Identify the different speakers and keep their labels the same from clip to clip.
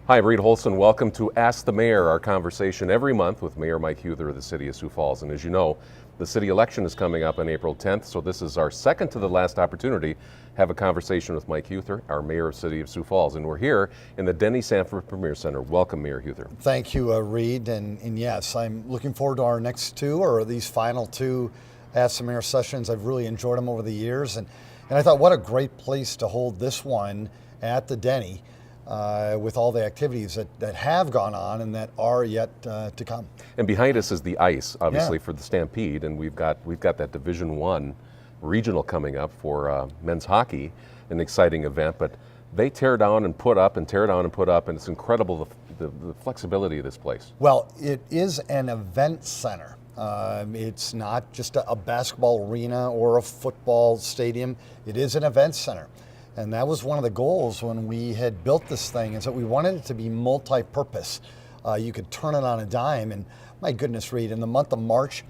Speaker 1: Hi, I'm Reed Holson. Welcome to Ask the Mayor, our conversation every month with Mayor Mike Huther of the City of Sioux Falls. And as you know, the city election is coming up on April 10th, so this is our second to the last opportunity to have a conversation with Mike Huther, our Mayor of City of Sioux Falls. And we're here in the Denny Sanford Premier Center. Welcome, Mayor Huther.
Speaker 2: Thank you, Reed. And yes, I'm looking forward to our next two, or these final two Ask the Mayor sessions. I've really enjoyed them over the years. And I thought, what a great place to hold this one at the Denny. With all the activities that have gone on and that are yet to come.
Speaker 1: And behind us is the ice, obviously, for the Stampede, and we've got that Division I regional coming up for men's hockey, an exciting event. But they tear down and put up and tear down and put up, and it's incredible the flexibility of this place.
Speaker 2: Well, it is an event center. It's not just a basketball arena or a football stadium. It is an event center. And that was one of the goals when we had built this thing, is that we wanted it to be multi-purpose. You could turn it on a dime, and my goodness, Reed, in the month of March,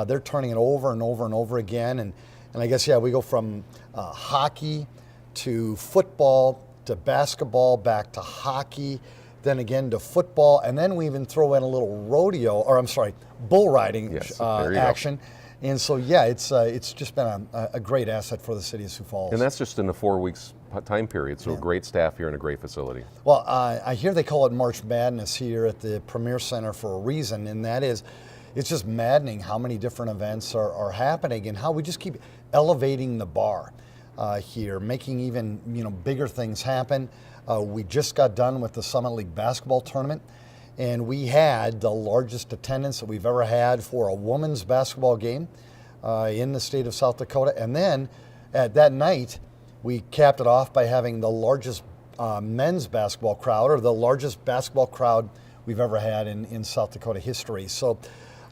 Speaker 2: they're turning it over and over and over again. And I guess, yeah, we go from hockey to football to basketball, back to hockey, then again to football, and then we even throw in a little bull riding action. And so, yeah, it's just been a great asset for the City of Sioux Falls.
Speaker 1: And that's just in a 4 weeks time period, so great staff here and a great facility.
Speaker 2: Well, I hear they call it March Madness here at the Premier Center for a reason, and that is, it's just maddening how many different events are happening and how we just keep elevating the bar here, making even bigger things happen. We just got done with the Summit League basketball tournament, and we had the largest attendance that we've ever had for a women's basketball game in the state of South Dakota. And then at that night, we capped it off by having the largest men's basketball crowd, or the largest basketball crowd we've ever had in South Dakota history. So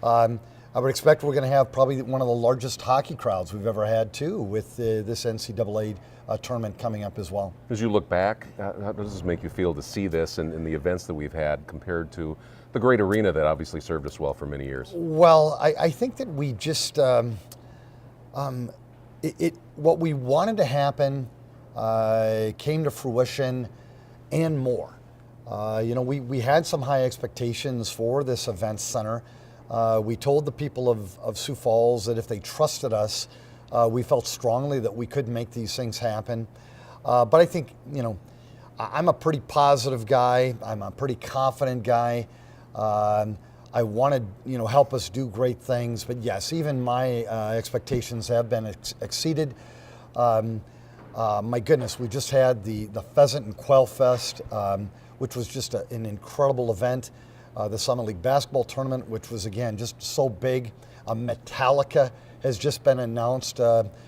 Speaker 2: I would expect we're going to have probably one of the largest hockey crowds we've ever had too, with this NCAA tournament coming up as well.
Speaker 1: As you look back, how does this make you feel to see this and the events that we've had compared to the great arena that obviously served us well for many years?
Speaker 2: Well, I think that we just, what we wanted to happen came to fruition and more. We had some high expectations for this event center. We told the people of Sioux Falls that if they trusted us, we felt strongly that we could make these things happen. But I think, I'm a pretty positive guy. I'm a pretty confident guy. I wanted, help us do great things. But yes, even my expectations have been exceeded. My goodness, we just had the Pheasant and Quail Fest, which was just an incredible event. The Summit League basketball tournament, which was, again, just so big. Metallica has just been announced,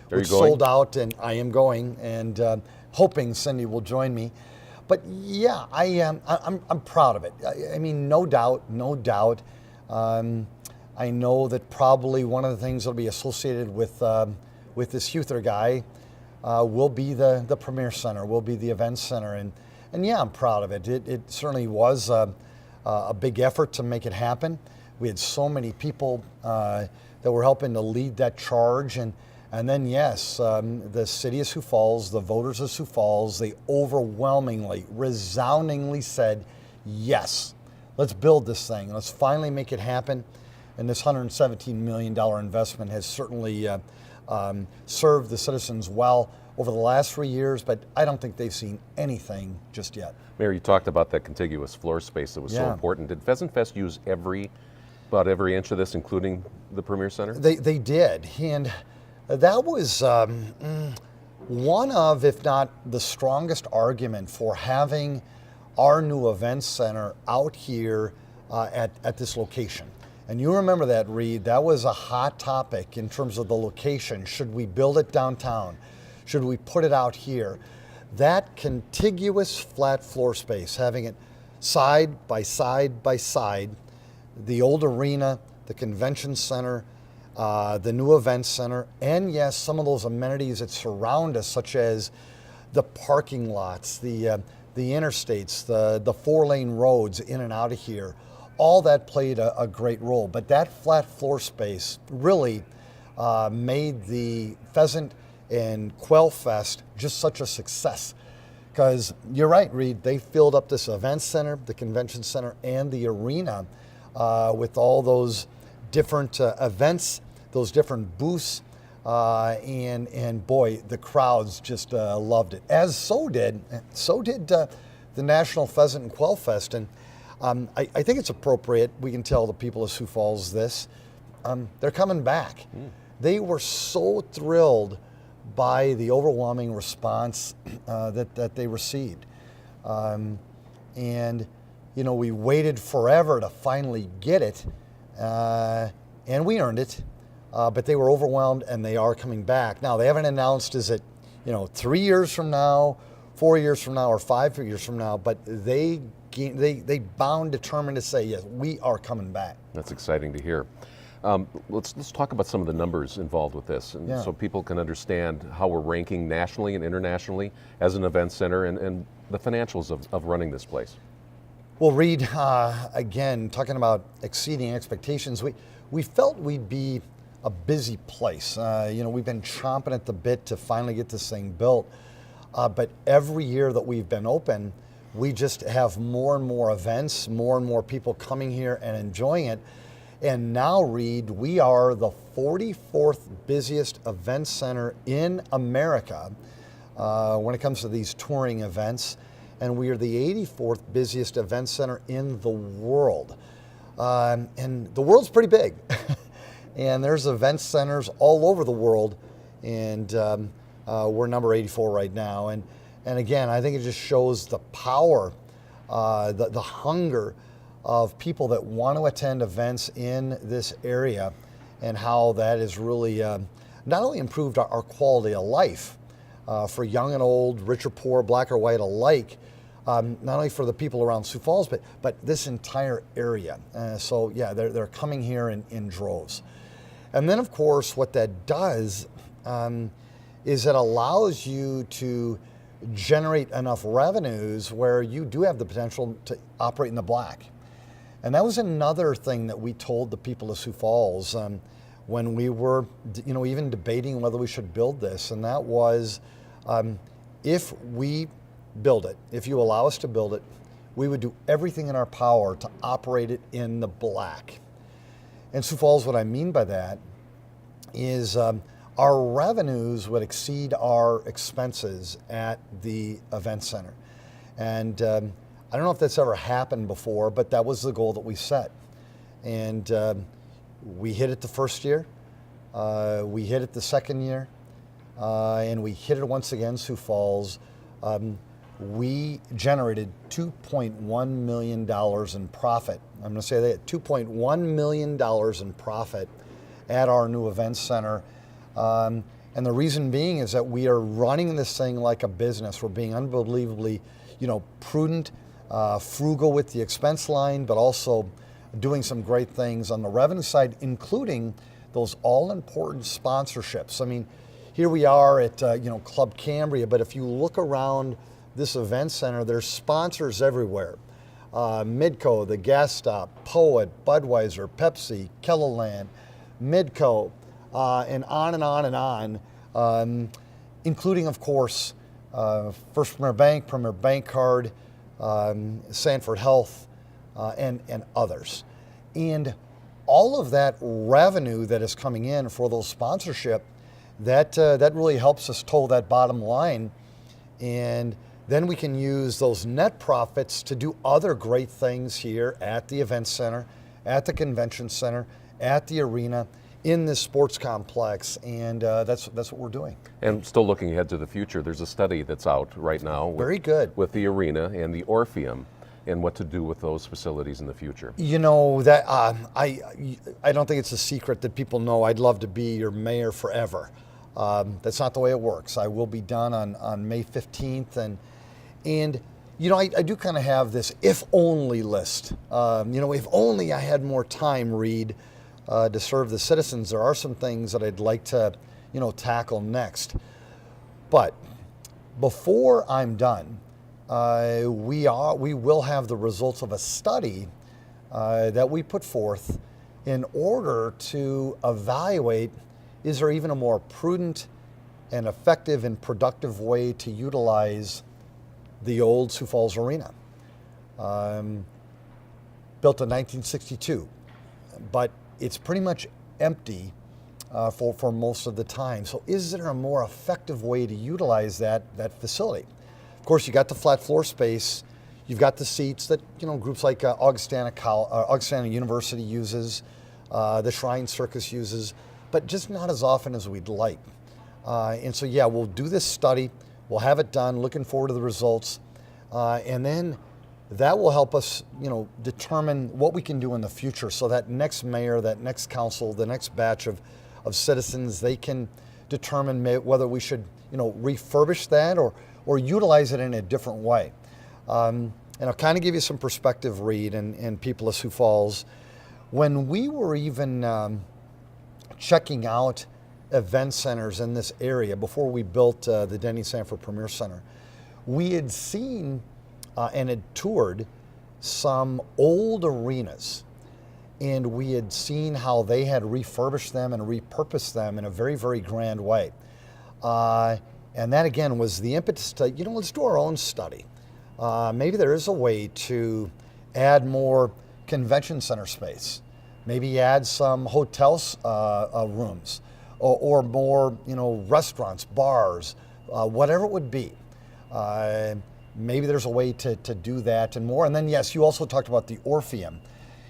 Speaker 2: which sold out, and I am going, and hoping Cindy will join me. But yeah, I'm proud of it. I mean, no doubt. I know that probably one of the things that'll be associated with this Huther guy will be the Premier Center, will be the event center, and yeah, I'm proud of it. It certainly was a big effort to make it happen. We had so many people that were helping to lead that charge, and then yes, the City of Sioux Falls, the voters of Sioux Falls, they overwhelmingly, resoundingly said, yes, let's build this thing. Let's finally make it happen. And this $117 million investment has certainly served the citizens well over the last 3 years, but I don't think they've seen anything just yet.
Speaker 1: Mayor, you talked about that contiguous floor space that was so important. Did Pheasant Fest use about every inch of this, including the Premier Center?
Speaker 2: They did, and that was one of, if not the strongest argument for having our new event center out here at this location. And you remember that, Reed, that was a hot topic in terms of the location. Should we build it downtown? Should we put it out here? That contiguous flat floor space, having it side by side by side, the old arena, the convention center, the new event center, and yes, some of those amenities that surround us, such as the parking lots, the interstates, the 4-lane roads in and out of here, all that played a great role. But that flat floor space really made the Pheasant and Quail Fest just such a success. Because you're right, Reed, they filled up this event center, the convention center, and the arena with all those different events, those different booths, and boy, the crowds just loved it. As so did the National Pheasant and Quail Fest. And I think it's appropriate, we can tell the people of Sioux Falls this, they're coming back. They were so thrilled by the overwhelming response that they received. And, you know, we waited forever to finally get it, and we earned it, but they were overwhelmed and they are coming back. Now, they haven't announced, is it, 3 years from now, 4 years from now, or 5 years from now, but they bound determined to say, yes, we are coming back.
Speaker 1: That's exciting to hear. Let's talk about some of the numbers involved with this, and so people can understand how we're ranking nationally and internationally as an event center, and the financials of running this place.
Speaker 2: Well, Reed, again, talking about exceeding expectations, we felt we'd be a busy place. We've been chomping at the bit to finally get this thing built, but every year that we've been open, we just have more and more events, more and more people coming here and enjoying it. And now, Reed, we are the 44th busiest event center in America when it comes to these touring events. And we are the 84th busiest event center in the world. And the world's pretty big. And there's event centers all over the world. And we're number 84 right now. And again, I think it just shows the power, the hunger of people that want to attend events in this area, and how that has really not only improved our quality of life for young and old, rich or poor, black or white alike, not only for the people around Sioux Falls, but this entire area. So yeah, they're coming here in droves. And then of course what that does is it allows you to generate enough revenues where you do have the potential to operate in the black. And that was another thing that we told the people of Sioux Falls when we were, even debating whether we should build this. And that was, if we build it, if you allow us to build it, we would do everything in our power to operate it in the black. And Sioux Falls, what I mean by that is our revenues would exceed our expenses at the event center. And I don't know if that's ever happened before, but that was the goal that we set. And we hit it the first year, we hit it the second year, and we hit it once again, Sioux Falls. We generated $2.1 million in profit. I'm going to say that, $2.1 million in profit at our new event center. And the reason being is that we are running this thing like a business. We're being unbelievably, prudent, frugal with the expense line, but also doing some great things on the revenue side, including those all-important sponsorships. I mean, here we are at Club Cambria, but if you look around this event center, there's sponsors everywhere. Midco, the Gas Stop, Poet, Budweiser, Pepsi, Kellerland, Midco, and on and on and on, including, of course, First Premier Bank Card, Sanford Health, and others. And all of that revenue that is coming in for those sponsorship, that really helps us toe that bottom line. And then we can use those net profits to do other great things here at the event center, at the convention center, at the arena, in this sports complex, and that's what we're doing.
Speaker 1: And still looking ahead to the future, there's a study that's out right now.
Speaker 2: Very good.
Speaker 1: With the arena and the Orpheum, and what to do with those facilities in the future.
Speaker 2: That I don't think it's a secret that people know I'd love to be your mayor forever. That's not the way it works. I will be done on May 15th, and I do kind of have this if only list. If only I had more time, Reed, to serve the citizens. There are some things that I'd like to, tackle next. But before I'm done, we will have the results of a study that we put forth in order to evaluate, is there even a more prudent and effective and productive way to utilize the old Sioux Falls Arena. Built in 1962, but it's pretty much empty for most of the time. So is there a more effective way to utilize that facility? Of course, you got the flat floor space, you've got the seats that groups like Augustana University uses, the Shrine Circus uses, but just not as often as we'd like. And so yeah, we'll do this study, we'll have it done, looking forward to the results, and then that will help us, determine what we can do in the future so that next mayor, that next council, the next batch of citizens, they can determine whether we should, refurbish that or utilize it in a different way. And I'll kind of give you some perspective, Reed, and people of Sioux Falls. When we were even checking out event centers in this area before we built the Denny Sanford Premier Center, we had seen and had toured some old arenas, and we had seen how they had refurbished them and repurposed them in a very, very grand way. And that again was the impetus to, let's do our own study. Maybe there is a way to add more convention center space, maybe add some hotels rooms, or more, restaurants, bars, whatever it would be. Maybe there's a way to do that and more. And then, yes, you also talked about the Orpheum.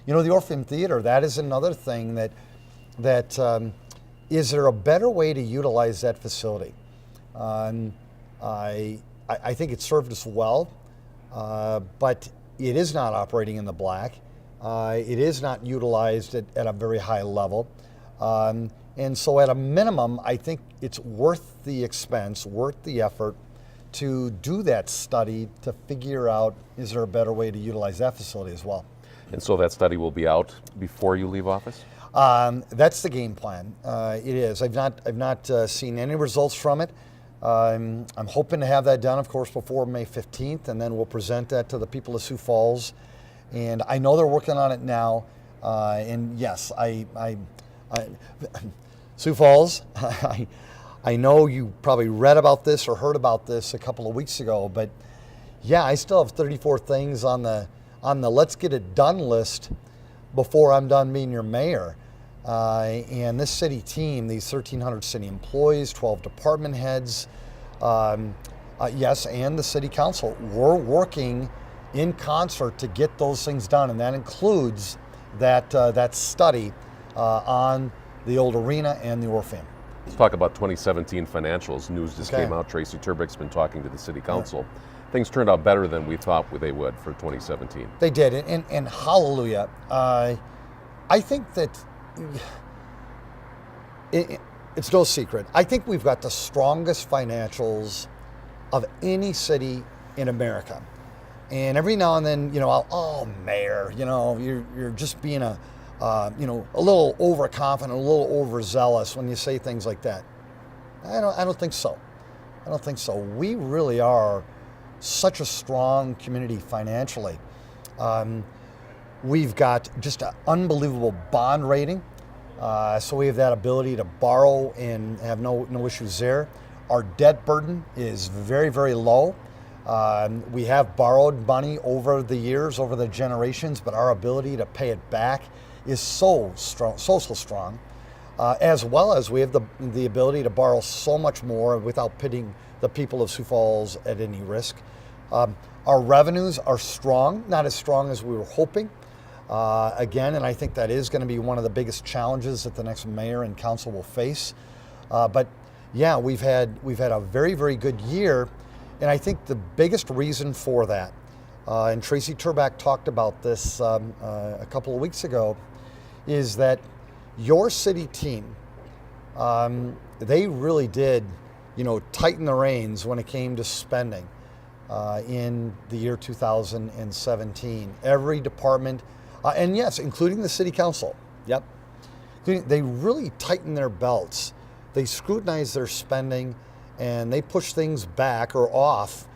Speaker 2: The Orpheum Theater, that is another thing that is there a better way to utilize that facility? I think it served us well, but it is not operating in the black. It is not utilized at a very high level. And so at a minimum, I think it's worth the expense, worth the effort to do that study to figure out, is there a better way to utilize that facility as well?
Speaker 1: And so that study will be out before you leave office?
Speaker 2: That's the game plan. It is. I've not seen any results from it. I'm hoping to have that done, of course, before May 15th, and then we'll present that to the people of Sioux Falls. And I know they're working on it now. And yes, Sioux Falls, I know you probably read about this or heard about this a couple of weeks ago, but yeah, I still have 34 things on the let's get it done list before I'm done being your mayor. And this city team, these 1,300 city employees, 12 department heads, yes, and the city council, we're working in concert to get those things done, and that includes that study on the old arena and the Orpheum.
Speaker 1: Let's talk about 2017 financials. News just
Speaker 2: Okay.
Speaker 1: came out. Tracy Turbick's been talking to the city council. Yeah. Things turned out better than we thought they would for 2017.
Speaker 2: They did, and hallelujah. I think that it's no secret. I think we've got the strongest financials of any city in America. And every now and then, mayor, you're just being a little overconfident, a little overzealous when you say things like that. I don't think so. I don't think so. We really are such a strong community financially. We've got just an unbelievable bond rating. So we have that ability to borrow and have no issues there. Our debt burden is very, very low. We have borrowed money over the years, over the generations, but our ability to pay it back is so strong, so strong. As well as we have the ability to borrow so much more without putting the people of Sioux Falls at any risk. Our revenues are strong, not as strong as we were hoping. Again, and I think that is going to be one of the biggest challenges that the next mayor and council will face. But yeah, we've had a very, very good year, and I think the biggest reason for that, and Tracy Turbick talked about this a couple of weeks ago, is that your city team, they really did, tighten the reins when it came to spending in the year 2017. Every department, and yes, including the city council, yep, they really tightened their belts. They scrutinized their spending, and they pushed things back or off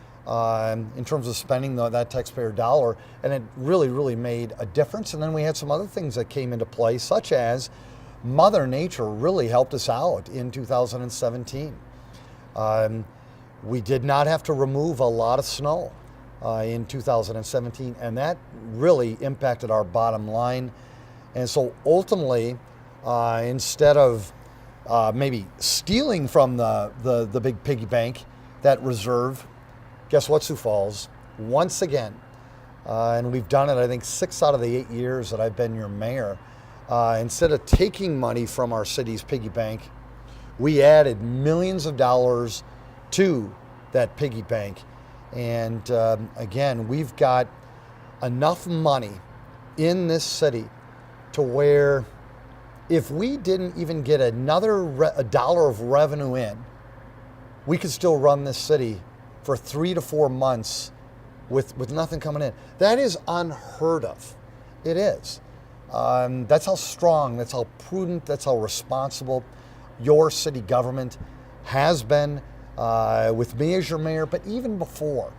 Speaker 2: in terms of spending that taxpayer dollar, and it really, really made a difference. And then we had some other things that came into play, such as Mother Nature really helped us out in 2017. We did not have to remove a lot of snow. in 2017, and that really impacted our bottom line. And so ultimately, instead of maybe stealing from the big piggy bank, that reserve, guess what, Sioux Falls? Once again, and we've done it, I think, 6 out of the 8 years that I've been your mayor, instead of taking money from our city's piggy bank, we added millions of dollars to that piggy bank. And again, we've got enough money in this city to where if we didn't even get a dollar of revenue in, we could still run this city for 3 to 4 months with nothing coming in. That is unheard of. It is. That's how strong, that's how prudent, that's how responsible your city government has been with me as your mayor, but even before.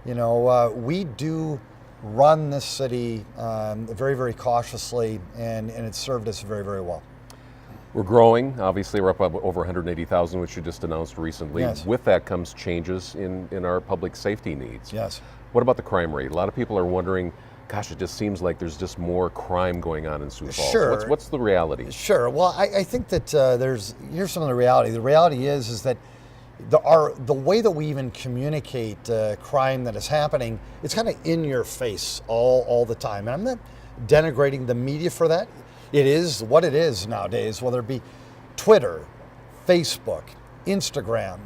Speaker 2: We do run this city very, very cautiously, and it's served us very, very well.
Speaker 1: We're growing. Obviously, we're up over 180,000, which you just announced recently.
Speaker 2: Yes.
Speaker 1: With that comes changes in our public safety needs.
Speaker 2: Yes.
Speaker 1: What about the crime rate? A lot of people are wondering, gosh, it just seems like there's just more crime going on in Sioux Falls.
Speaker 2: Sure.
Speaker 1: What's the reality?
Speaker 2: Sure. Well, I think that here's some of the reality. The reality is that the way that we even communicate crime that is happening, it's kind of in your face all the time. And I'm not denigrating the media for that. It is what it is nowadays, whether it be Twitter, Facebook, Instagram,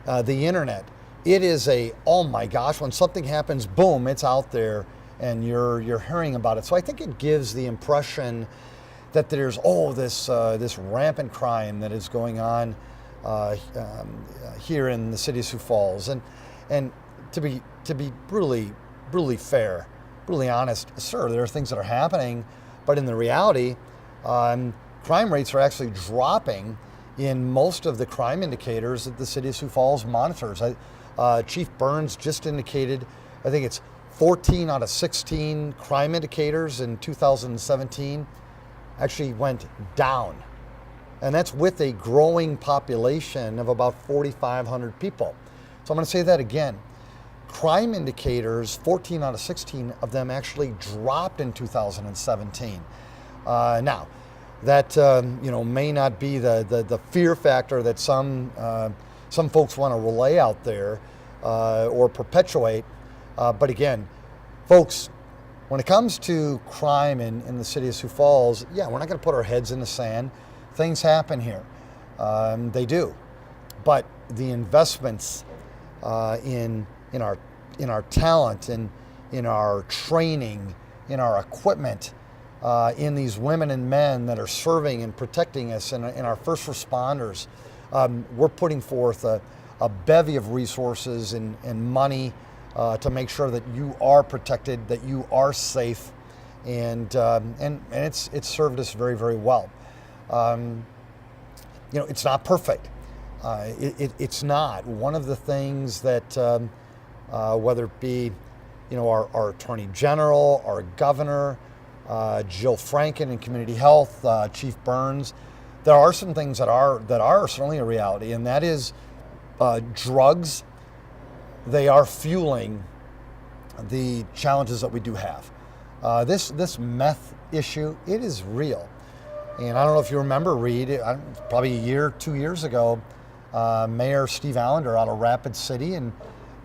Speaker 2: the internet. It is oh my gosh, when something happens, boom, it's out there and you're hearing about it. So I think it gives the impression that there's this rampant crime that is going on here in the city of Sioux Falls, and to be brutally fair, brutally honest, sure, there are things that are happening, but in the reality, crime rates are actually dropping in most of the crime indicators that the city of Sioux Falls monitors. Chief Burns just indicated, I think it's 14 out of 16 crime indicators in 2017 actually went down. And that's with a growing population of about 4,500 people. So I'm going to say that again. Crime indicators, 14 out of 16 of them actually dropped in 2017. Now, that may not be the fear factor that some folks want to relay out there or perpetuate. But again, folks, when it comes to crime in the city of Sioux Falls, yeah, we're not going to put our heads in the sand. Things happen here. They do. But the investments in our talent, in our training, in our equipment, in these women and men that are serving and protecting us, and in our first responders, we're putting forth a bevy of resources and money to make sure that you are protected, that you are safe, and it's served us very, very well. It's not perfect. It's not. One of the things that, whether it be, our Attorney General, our Governor, Jill Franken in Community Health, Chief Burns, there are some things that are certainly a reality, and that is drugs. They are fueling the challenges that we do have. This meth issue, it is real. And I don't know if you remember, Reed, probably a year, 2 years ago, Mayor Steve Allender out of Rapid City and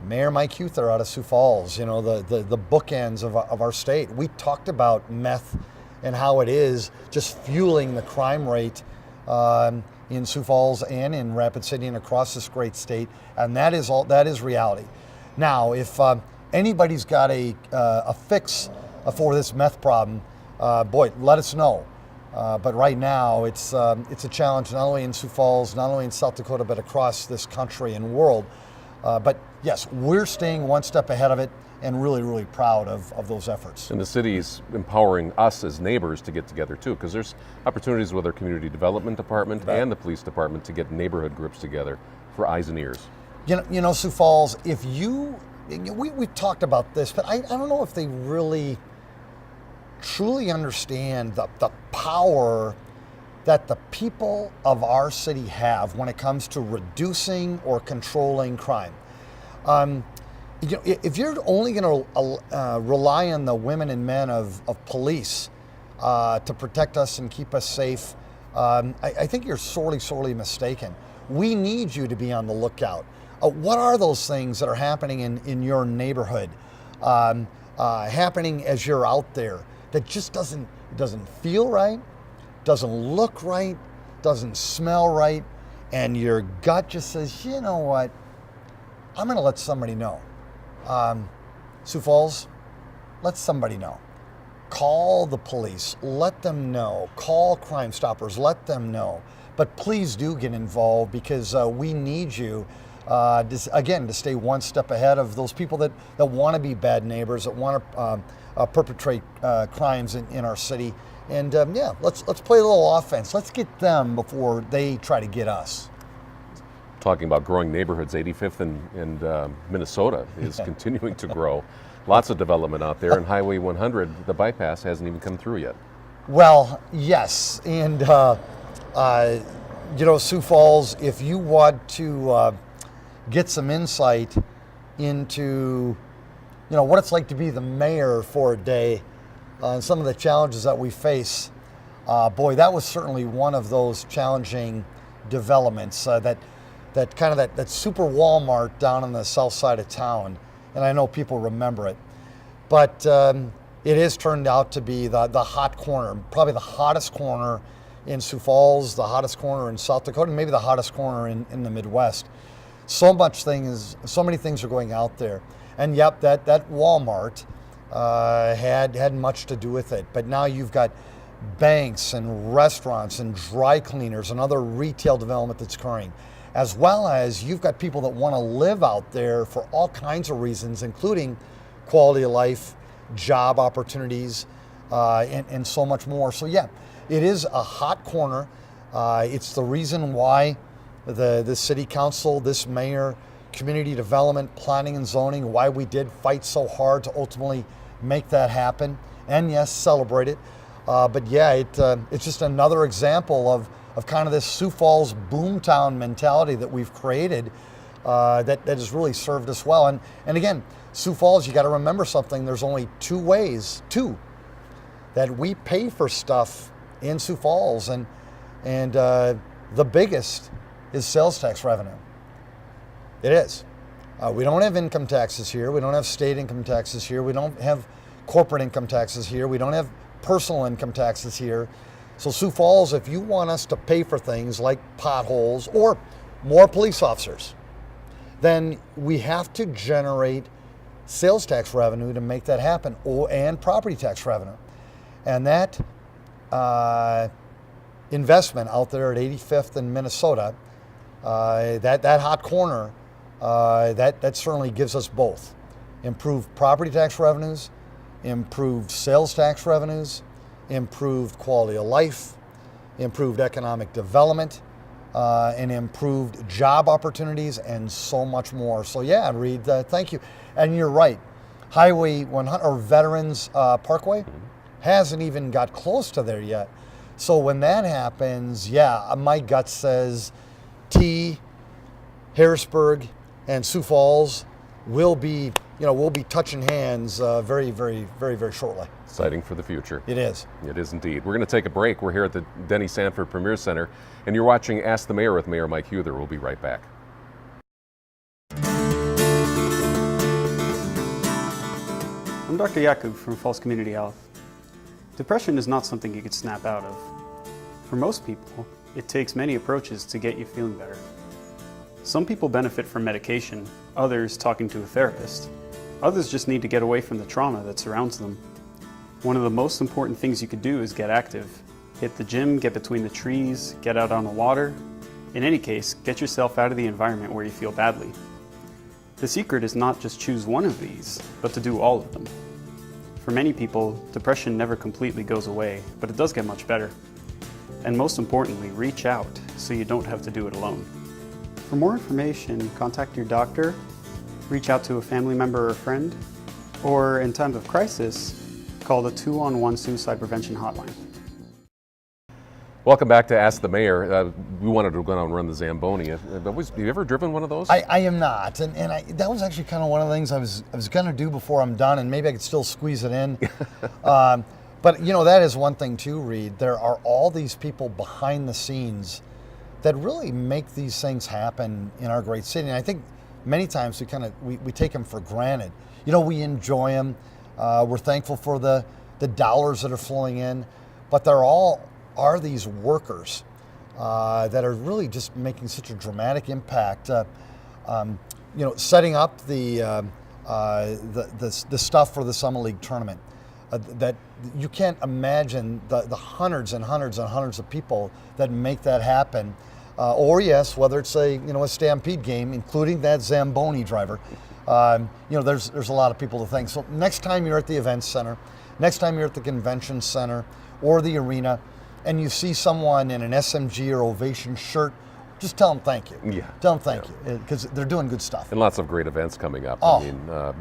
Speaker 2: Mayor Mike Huther out of Sioux Falls, the bookends of our state. We talked about meth and how it is just fueling the crime rate in Sioux Falls and in Rapid City and across this great state. And that is reality. Now, if anybody's got a fix for this meth problem, boy, let us know. But right now, it's a challenge not only in Sioux Falls, not only in South Dakota, but across this country and world. But yes, we're staying one step ahead of it and really, really proud of those efforts.
Speaker 1: And the city's empowering us as neighbors to get together too, because there's opportunities with our community development department and the police department to get neighborhood groups together for eyes and ears.
Speaker 2: Sioux Falls, we've talked about this, but I don't know if they really truly understand the power that the people of our city have when it comes to reducing or controlling crime. if you're only going to rely on the women and men of police to protect us and keep us safe, I think you're sorely mistaken. We need you to be on the lookout. What are those things that are happening in your neighborhood, happening as you're out there that just doesn't feel right, doesn't look right, doesn't smell right, and your gut just says, you know what, I'm going to let somebody know. Sioux Falls, let somebody know. Call the police, let them know. Call Crime Stoppers, let them know. But please do get involved, because we need you, to stay one step ahead of those people that want to be bad neighbors, that want to perpetrate crimes in our city. And let's play a little offense. Let's get them before they try to get us.
Speaker 1: Talking about growing neighborhoods, 85th and Minnesota is continuing to grow. Lots of development out there, and Highway 100, the bypass, hasn't even come through yet.
Speaker 2: Well, yes, and Sioux Falls, if you want to get some insight into what it's like to be the mayor for a day, and some of the challenges that we face, that was certainly one of those challenging developments. That super Walmart down on the south side of town, and I know people remember it, but it has turned out to be the hot corner, probably the hottest corner in Sioux Falls, the hottest corner in South Dakota, and maybe the hottest corner in the Midwest. So many things are going out there, and yep, that Walmart had much to do with it. But now you've got banks and restaurants and dry cleaners and other retail development that's occurring, as well as you've got people that want to live out there for all kinds of reasons, including quality of life, job opportunities, and so much more. So yeah, it is a hot corner. It's the reason why the city council, this mayor, community development, planning and zoning, why we did fight so hard to ultimately make that happen, and yes, celebrate it. But yeah, it's just another example of kind of this Sioux Falls boomtown mentality that we've created that has really served us well. And again, Sioux Falls, you got to remember something. There's only two ways that we pay for stuff in Sioux Falls, and the biggest is sales tax revenue. It is. We don't have income taxes here. We don't have state income taxes here. We don't have corporate income taxes here. We don't have personal income taxes here. So Sioux Falls, if you want us to pay for things like potholes or more police officers, then we have to generate sales tax revenue to make that happen, and property tax revenue. And that investment out there at 85th and Minnesota, that hot corner, that certainly gives us both. Improved property tax revenues, improved sales tax revenues, improved quality of life, improved economic development, and improved job opportunities, and so much more. So yeah, Reed, thank you. And you're right, Highway 100 or Veterans Parkway hasn't even got close to there yet. So when that happens, yeah, my gut says Harrisburg and Sioux Falls will be touching hands very shortly.
Speaker 1: Exciting for the future.
Speaker 2: It is.
Speaker 1: It is indeed. We're going to take a break. We're here at the Denny Sanford Premier Center, and you're watching Ask the Mayor with Mayor Mike Huther. We'll be right back.
Speaker 3: I'm Dr. Yakub from Falls Community Health. Depression is not something you could snap out of. For most people, it takes many approaches to get you feeling better. Some people benefit from medication, others talking to a therapist. Others just need to get away from the trauma that surrounds them. One of the most important things you could do is get active. Hit the gym, get between the trees, get out on the water. In any case, get yourself out of the environment where you feel badly. The secret is not just choose one of these, but to do all of them. For many people, depression never completely goes away, but it does get much better. And most importantly, reach out so you don't have to do it alone. For more information, contact your doctor, reach out to a family member or friend, or in times of crisis, call the 211 Suicide Prevention Hotline.
Speaker 1: Welcome back to Ask the Mayor. We wanted to go down and run the Zamboni. Have you ever driven one of those?
Speaker 2: I am not, and that was actually kind of one of the things I was going to do before I'm done, and maybe I could still squeeze it in. But you know, that is one thing too, Reed. There are all these people behind the scenes that really make these things happen in our great city, and I think many times we take them for granted. You know, we enjoy them. We're thankful for the dollars that are flowing in, but they're all are these workers that are really just making such a dramatic impact. You know, setting up the stuff for the Summer League tournament. That you can't imagine the hundreds and hundreds and hundreds of people that make that happen. Or yes, whether it's a Stampede game, including that Zamboni driver. You know, there's a lot of people to thank. So next time you're at the event center, next time you're at the convention center or the arena, and you see someone in an SMG or Ovation shirt, just tell them thank you.
Speaker 1: Yeah.
Speaker 2: Tell them thank you, because they're doing good stuff.
Speaker 1: And lots of great events coming up.
Speaker 2: Oh.
Speaker 1: I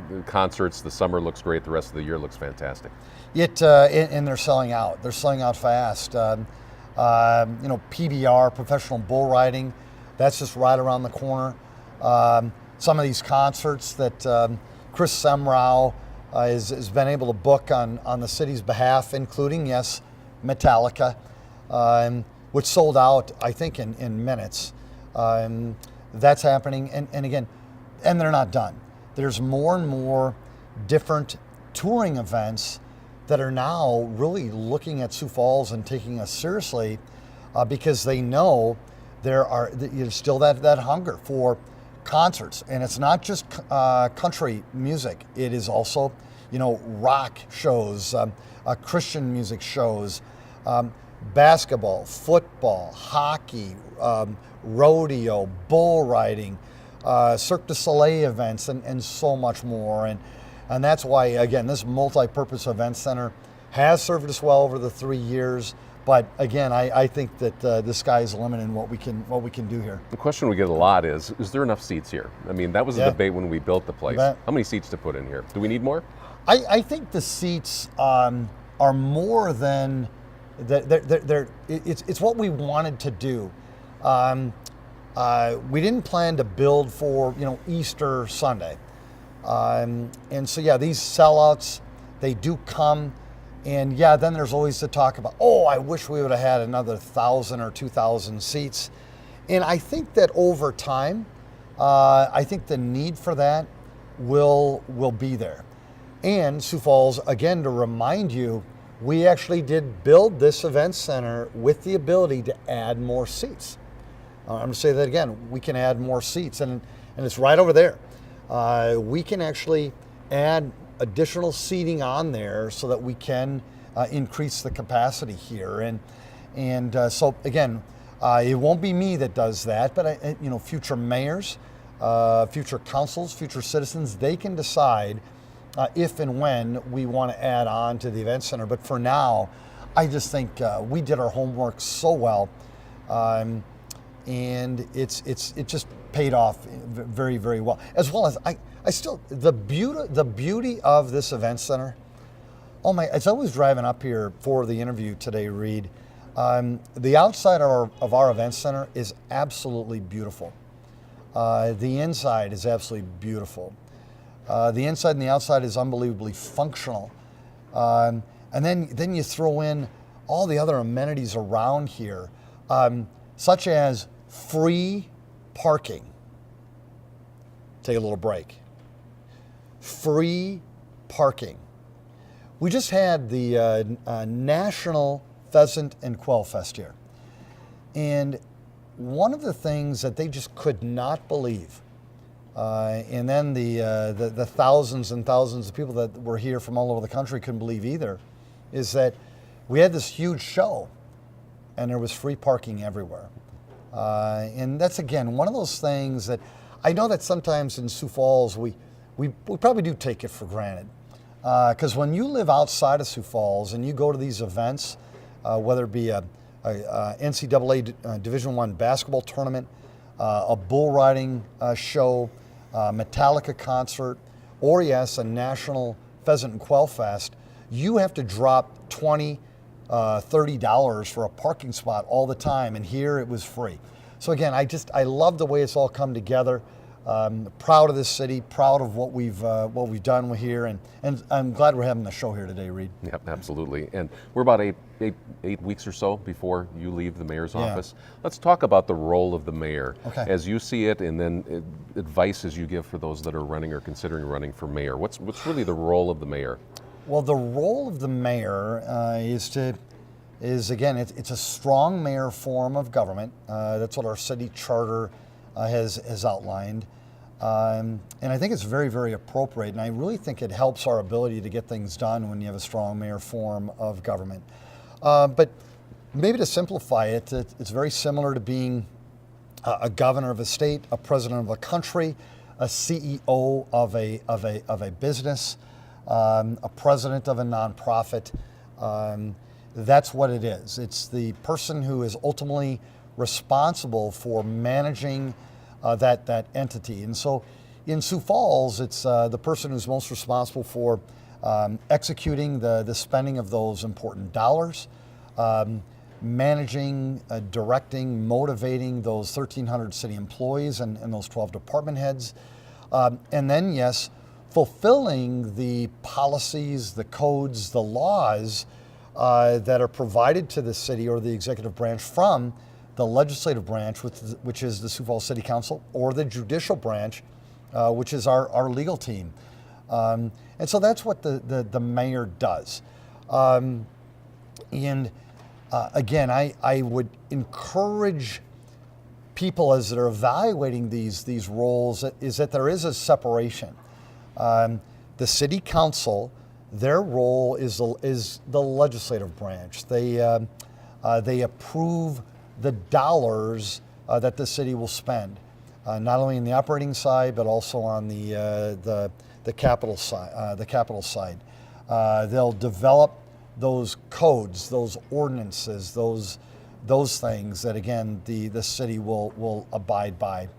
Speaker 1: mean, concerts, the summer looks great, the rest of the year looks fantastic.
Speaker 2: And they're selling out. They're selling out fast. You know, PBR, professional bull riding, that's just right around the corner. Some of these concerts that Chris Semrau has been able to book on the city's behalf, including, yes, Metallica, which sold out, I think, in minutes. That's happening, and again, and they're not done. There's more and more different touring events that are now really looking at Sioux Falls and taking us seriously, because they know there's still that hunger for concerts, and it's not just country music. It is also, you know, rock shows, Christian music shows, basketball, football, hockey, rodeo, bull riding, Cirque du Soleil events, and so much more. And that's why, again, this multi-purpose event center has served us well over the 3 years. But again, I think that the sky's the limit in what we can do here.
Speaker 1: The question we get a lot is there enough seats here? I mean, that was a debate when we built the place. How many seats to put in here? Do we need more?
Speaker 2: I think the seats are more than it's what we wanted to do. We didn't plan to build for Easter Sunday, and so these sellouts, they do come, and then there's always the talk about, oh, I wish we would have had another 1,000 or 2,000 seats, and I think that over time, I think the need for that will be there. And Sioux Falls, again, to remind you, we actually did build this event center with the ability to add more seats. I'm going to say that again. We can add more seats, and it's right over there. We can actually add additional seating on there so that we can increase the capacity here. And so again, it won't be me that does that, but future mayors, future councils, future citizens, they can decide if and when we want to add on to the event center. But for now, I just think we did our homework so well, and it just paid off very, very well. As well as I still the beauty of this event center. Oh my! As I was driving up here for the interview today, Reed, the outside of our event center is absolutely beautiful. The inside is absolutely beautiful. The inside and the outside is unbelievably functional. And then you throw in all the other amenities around here, such as free parking. Take a little break. Free parking. We just had the National Pheasant and Quail Fest here. And one of the things that they just could not believe, and then the thousands and thousands of people that were here from all over the country couldn't believe either, is that we had this huge show and there was free parking everywhere. And that's, again, one of those things that I know that sometimes in Sioux Falls we probably do take it for granted. Because when you live outside of Sioux Falls and you go to these events, whether it be a NCAA Division I basketball tournament, a bull riding show, Metallica concert, or yes, a National Pheasant and Quail Fest, you have to drop $20 $30 for a parking spot all the time, and here it was free. So again, I love the way it's all come together. Proud of this city, proud of what we've done here, and I'm glad we're having the show here today, Reed.
Speaker 1: Yep, absolutely. And we're about eight weeks or so before you leave the mayor's office. Let's talk about the role of the mayor as you see it, and then advice as you give for those that are running or considering running for mayor. What's really the role of the mayor?
Speaker 2: Well, the role of the mayor is again, it's a strong mayor form of government. That's what our city charter has outlined. And I think it's very, very appropriate, and I really think it helps our ability to get things done when you have a strong mayor form of government. But maybe to simplify it, it's very similar to being a governor of a state, a president of a country, a CEO of a business, a president of a nonprofit. That's what it is. It's the person who is ultimately responsible for managing that entity. And so in Sioux Falls, it's the person who's most responsible for executing the spending of those important dollars, managing, directing, motivating those 1,300 city employees and those 12 department heads. And then, yes, fulfilling the policies, the codes, the laws that are provided to the city or the executive branch from the legislative branch, which is the Sioux Falls City Council, or the judicial branch, which is our legal team. And so that's what the mayor does. And again, I would encourage people as they're evaluating these roles is that there is a separation. The City Council, their role is the legislative branch. They approve the dollars that the city will spend, not only in the operating side but also on the capital side. They'll develop those codes, those ordinances, those things that again the city will abide by.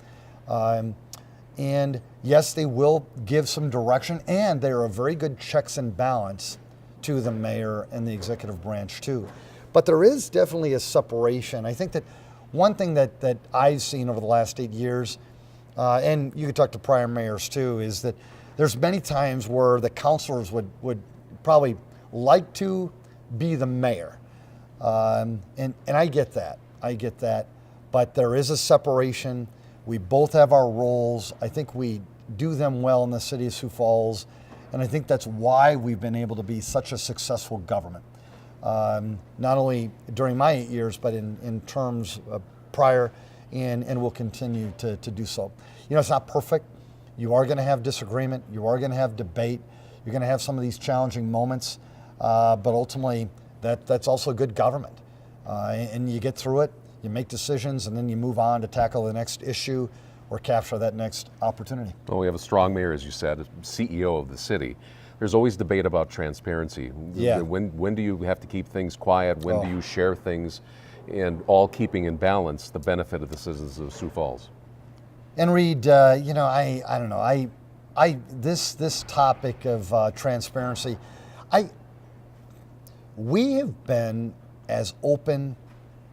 Speaker 2: And yes, they will give some direction, and they are a very good checks and balance to the mayor and the executive branch too. But there is definitely a separation. I think that one thing that I've seen over the last 8 years, and you could talk to prior mayors too, is that there's many times where the councilors would probably like to be the mayor. And I get that, but there is a separation. We both have our roles. I think we do them well in the city of Sioux Falls, and I think that's why we've been able to be such a successful government. Not only during my 8 years, but in terms prior, and will continue to do so. You know, it's not perfect. You are going to have disagreement. You are going to have debate. You're going to have some of these challenging moments, but ultimately, that's also good government. And you get through it, you make decisions, and then you move on to tackle the next issue or capture that next opportunity.
Speaker 1: Well, we have a strong mayor, as you said, CEO of the city. There's always debate about transparency.
Speaker 2: Yeah.
Speaker 1: When do you have to keep things quiet? When do you share things? And all keeping in balance the benefit of the citizens of Sioux Falls.
Speaker 2: And Reed, you know, I don't know. This topic of transparency, we have been as open,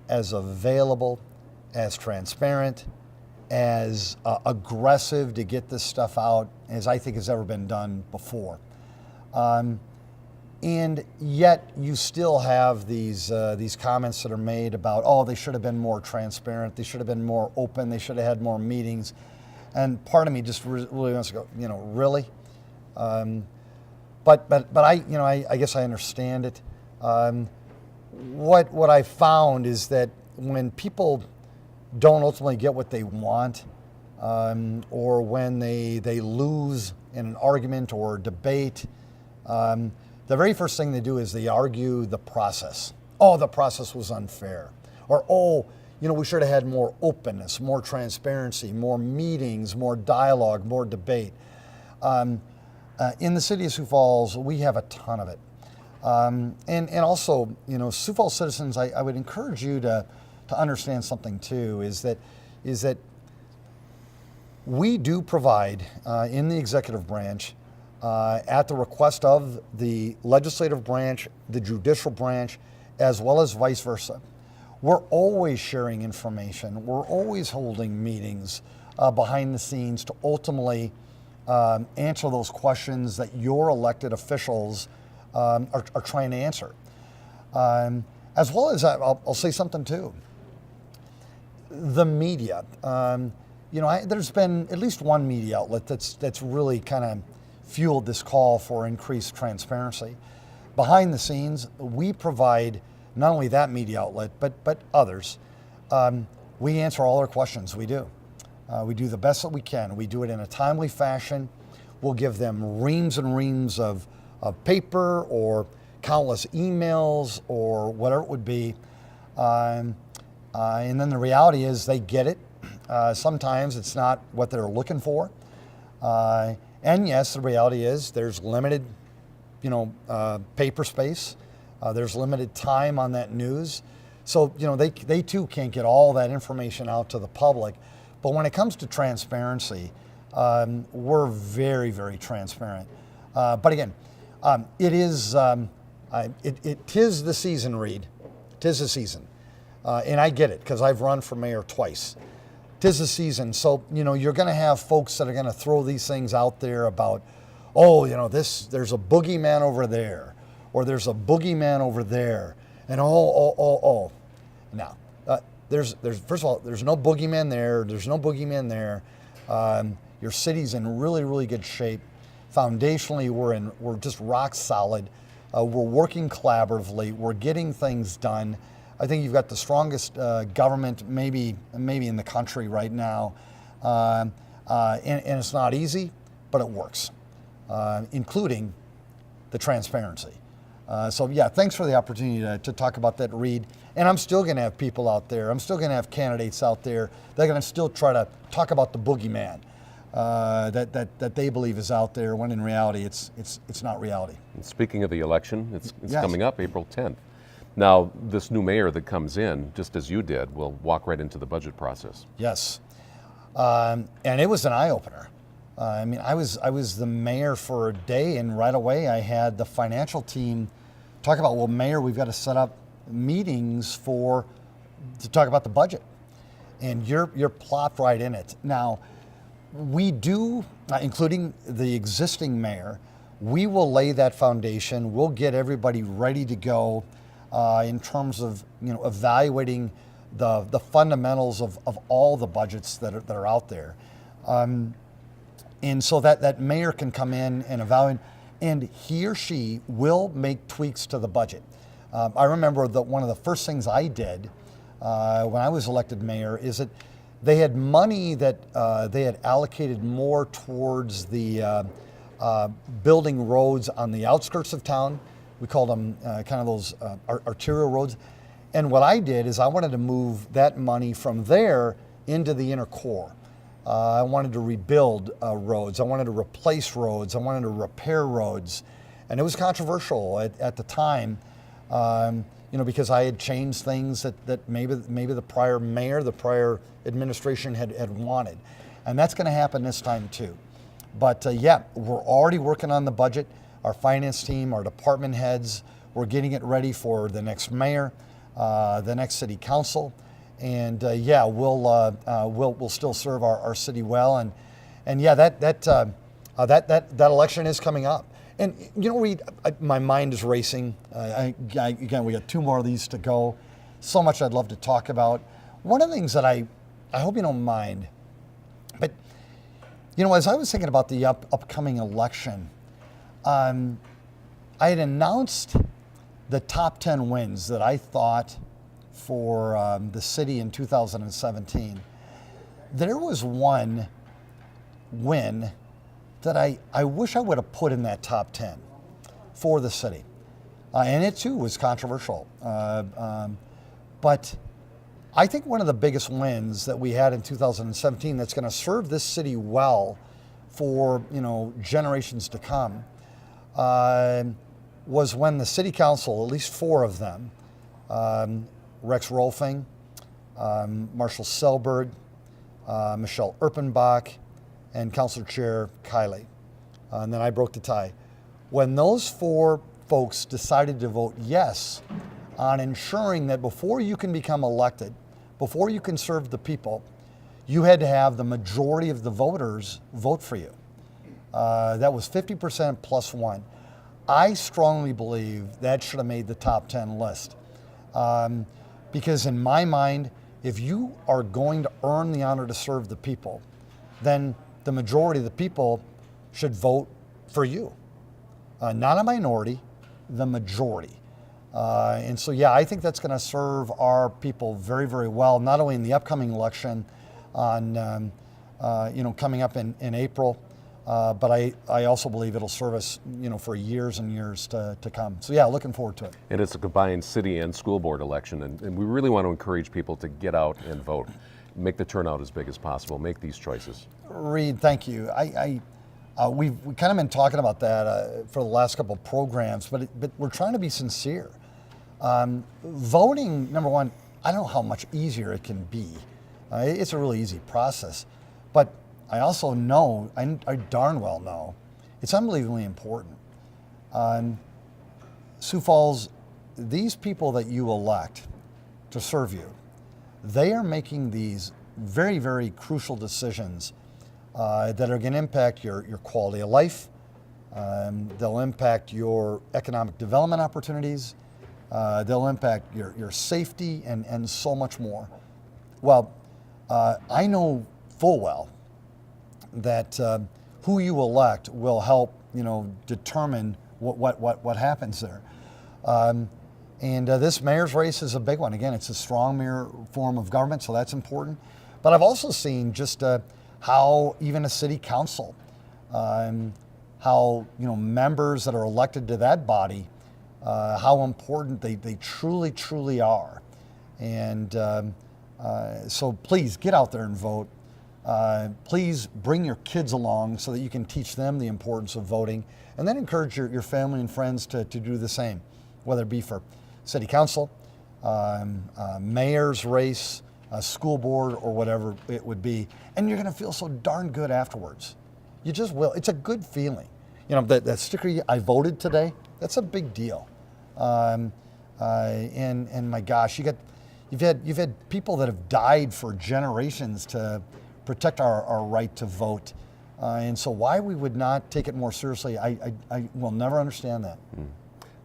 Speaker 2: as available, as transparent, as aggressive to get this stuff out as I think has ever been done before. And yet you still have these comments that are made about, oh, they should have been more transparent, they should have been more open, they should have had more meetings. And part of me just really wants to go, you know, really? But I guess I understand it. What I found is that when people don't ultimately get what they want, or when they lose in an argument or debate, the very first thing they do is they argue the process. Oh, the process was unfair. Or, oh, you know, we should have had more openness, more transparency, more meetings, more dialogue, more debate. In the city of Sioux Falls, we have a ton of it. And also, you know, Sioux Falls citizens, I would encourage you to understand something too, is that we do provide in the executive branch, at the request of the legislative branch, the judicial branch, as well as vice versa. We're always sharing information. We're always holding meetings behind the scenes to ultimately answer those questions that your elected officials are trying to answer. As well as, I'll say something too. The media. There's been at least one media outlet that's really kind of fueled this call for increased transparency. Behind the scenes, we provide not only that media outlet, but others. We answer all their questions. We do. We do the best that we can. We do it in a timely fashion. We'll give them reams and reams of paper or countless emails or whatever it would be. And then the reality is they get it. Sometimes it's not what they're looking for. And yes, the reality is there's limited, paper space. There's limited time on that news. So, they too can't get all that information out to the public. But when it comes to transparency, we're very, very transparent. But again, it is the season, Reed. 'Tis the season. And I get it because I've run for mayor twice. 'Tis the season. So, you're going to have folks that are going to throw these things out there about, there's a boogeyman over there, or there's a boogeyman over there. And Now, there's first of all, there's no boogeyman there. There's no boogeyman there. Your city's in really, really good shape. Foundationally, we're just rock solid. We're working collaboratively. We're getting things done. I think you've got the strongest government maybe in the country right now. And it's not easy, but it works, including the transparency. So yeah, thanks for the opportunity to talk about that, Reed. And I'm still gonna have people out there. I'm still gonna have candidates out there. They're gonna still try to talk about the boogeyman that they believe is out there, when in reality it's not reality.
Speaker 1: And speaking of the election, it's
Speaker 2: Yes.
Speaker 1: coming up April 10th. Now, this new mayor that comes in, just as you did, will walk right into the budget process.
Speaker 2: Yes, and it was an eye-opener. I was the mayor for a day, and right away I had the financial team talk about, well, Mayor, we've got to set up meetings to talk about the budget, and you're plopped right in it. Now, we do, including the existing mayor, we will lay that foundation. We'll get everybody ready to go. In terms of evaluating the fundamentals of all the budgets that are out there, and so that mayor can come in and evaluate, and he or she will make tweaks to the budget. I remember that one of the first things I did when I was elected mayor is that they had money that they had allocated more towards the building roads on the outskirts of town. We called them kind of those arterial roads. And what I did is I wanted to move that money from there into the inner core. I wanted to rebuild roads. I wanted to replace roads. I wanted to repair roads. And it was controversial at the time, because I had changed things that maybe the prior mayor, the prior administration had wanted. And that's going to happen this time too. But yeah, we're already working on the budget. Our finance team, our department heads, we're getting it ready for the next mayor, the next city council, and yeah, we'll still serve our city well, and yeah, that election is coming up, and Reed, my mind is racing. Again, we got 2 more of these to go. So much I'd love to talk about. One of the things that I hope you don't mind, but as I was thinking about the upcoming election. I had announced the top 10 wins that I thought for the city in 2017. There was one win that I wish I would have put in that top 10 for the city. And it too was controversial. But I think one of the biggest wins that we had in 2017 that's going to serve this city well for generations to come was when the city council, at least 4 of them, Rex Rolfing, Marshall Selberg, Michelle Erpenbach, and Councilor Chair Kiley, and then I broke the tie. When those 4 folks decided to vote yes on ensuring that before you can become elected, before you can serve the people, you had to have the majority of the voters vote for you. That was 50% plus one. I strongly believe that should have made the top 10 list. Because in my mind, if you are going to earn the honor to serve the people, then the majority of the people should vote for you. Not a minority, the majority. And so, yeah, I think that's going to serve our people very, very well, not only in the upcoming election on, coming up in April, but I also believe it'll serve us, for years and years to come. So, yeah, looking forward to it.
Speaker 1: And it's a combined city and school board election, and we really want to encourage people to get out and vote. Make the turnout as big as possible. Make these choices.
Speaker 2: Reed, thank you. We've kind of been talking about that for the last couple of programs, but we're trying to be sincere. Voting, number one, I don't know how much easier it can be. It's a really easy process, but I also know, I darn well know, it's unbelievably important. Sioux Falls, these people that you elect to serve you, they are making these very, very crucial decisions that are going to impact your quality of life. They'll impact your economic development opportunities. They'll impact your safety and so much more. Well, I know full well that who you elect will help determine what happens there. And this mayor's race is a big one. Again, it's a strong mayor form of government, so that's important. But I've also seen just how even a city council, how members that are elected to that body, how important they truly, truly are. And so please get out there and vote. Please bring your kids along so that you can teach them the importance of voting, and then encourage your family and friends to do the same, whether it be for city council, mayor's race, school board, or whatever it would be. And you're going to feel so darn good afterwards. You just will. It's a good feeling. That sticker, I voted today, that's a big deal. And my gosh, you've had people that have died for generations to protect our right to vote. And so why we would not take it more seriously, I will never understand that.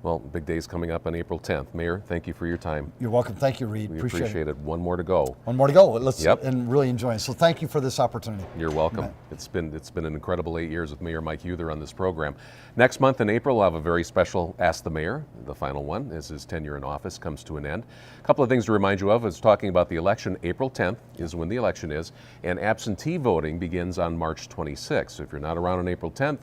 Speaker 1: Well, big day's coming up on April 10th. Mayor, thank you for your time.
Speaker 2: You're welcome. Thank you, Reed.
Speaker 1: We appreciate it. One more to go.
Speaker 2: One more to go. And really enjoy it. So thank you for this opportunity.
Speaker 1: You're welcome. It's been an incredible 8 years with Mayor Mike Euther on this program. Next month in April, we'll have a very special Ask the Mayor, the final one, as his tenure in office comes to an end. A couple of things to remind you of is talking about the election. April 10th is when the election is, and absentee voting begins on March 26th. So if you're not around on April 10th,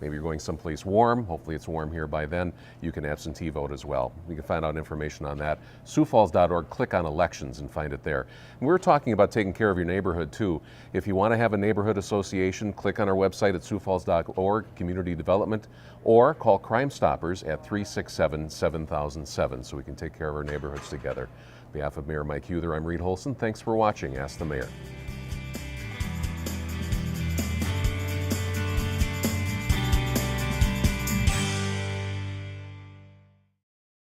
Speaker 1: maybe you're going someplace warm. Hopefully it's warm here by then. You can absentee vote as well. You can find out information on that. SiouxFalls.org, click on elections and find it there. And we're talking about taking care of your neighborhood too. If you want to have a neighborhood association, click on our website at SiouxFalls.org, community development, or call Crime Stoppers at 367-7007 so we can take care of our neighborhoods together. On behalf of Mayor Mike Euther, I'm Reed Holson. Thanks for watching Ask the Mayor.